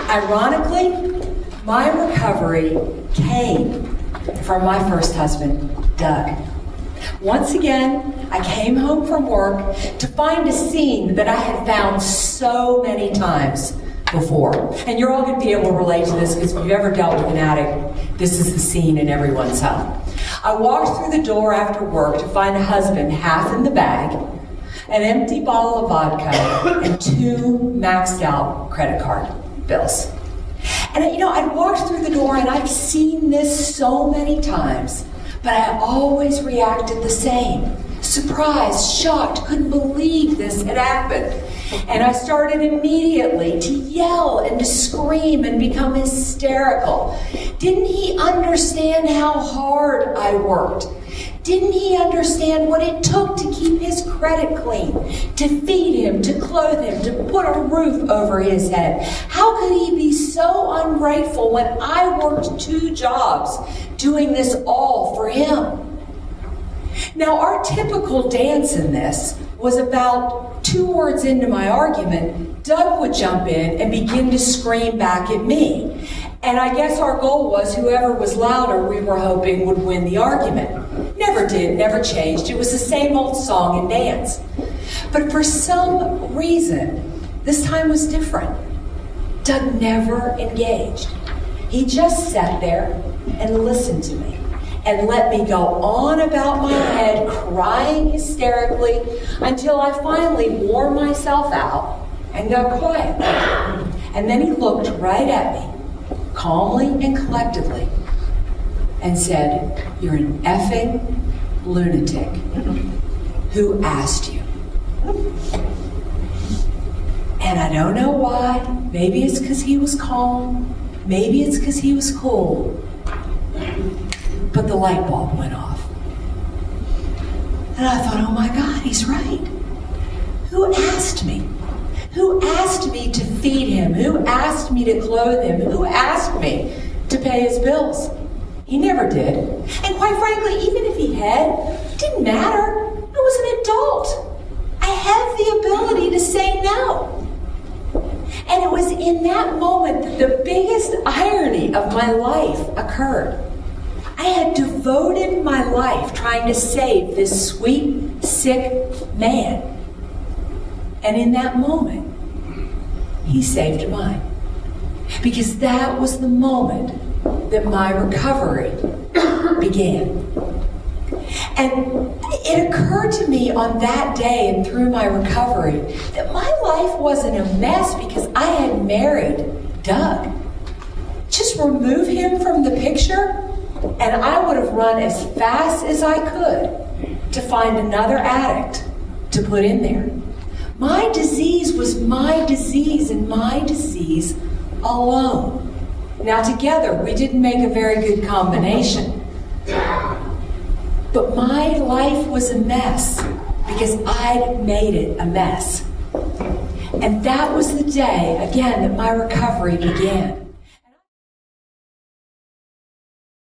Ironically, my recovery came from my first husband, Doug. Once again, I came home from work to find a scene that I had found so many times before. And you're all going to be able to relate to this because if you've ever dealt with an addict, this is the scene in everyone's home. I walked through the door after work to find a husband half in the bag, an empty bottle of vodka, and 2 maxed out credit card bills. And I'd walked through the door and I've seen this so many times, but I always reacted the same. Surprised, shocked, couldn't believe this had happened. And I started immediately to yell and to scream and become hysterical. Didn't he understand how hard I worked? Didn't he understand what it took to keep his credit clean, to feed him, to clothe him, to put a roof over his head? How could he be so ungrateful when I worked 2 jobs doing this all for him? Now, our typical dance in this was about 2 words into my argument, Doug would jump in and begin to scream back at me. And I guess our goal was whoever was louder, we were hoping would win the argument. Never did, never changed. It was the same old song and dance. But for some reason, this time was different. Doug never engaged. He just sat there and listened to me and let me go on about my head, crying hysterically, until I finally wore myself out and got quiet. And then he looked right at me, calmly and collectively, and said, "You're an effing lunatic. Who asked you?" And I don't know why. Maybe it's because he was calm. Maybe it's because he was cool. But the light bulb went off. And I thought, oh my God, he's right. Who asked me? Who asked me to feed him? Who asked me to clothe him? Who asked me to pay his bills? He never did. And quite frankly, even if he had, it didn't matter. I was an adult. I have the ability to say no. And it was in that moment that the biggest irony of my life occurred. I had devoted my life trying to save this sweet, sick man. And in that moment, he saved mine. Because that was the moment that my recovery began. And it occurred to me on that day and through my recovery that my life wasn't a mess because I had married Doug. Just remove him from the picture, and I would have run as fast as I could to find another addict to put in there. My disease was my disease, and my disease alone. Now together, we didn't make a very good combination. But my life was a mess because I'd made it a mess. And that was the day, again, that my recovery began.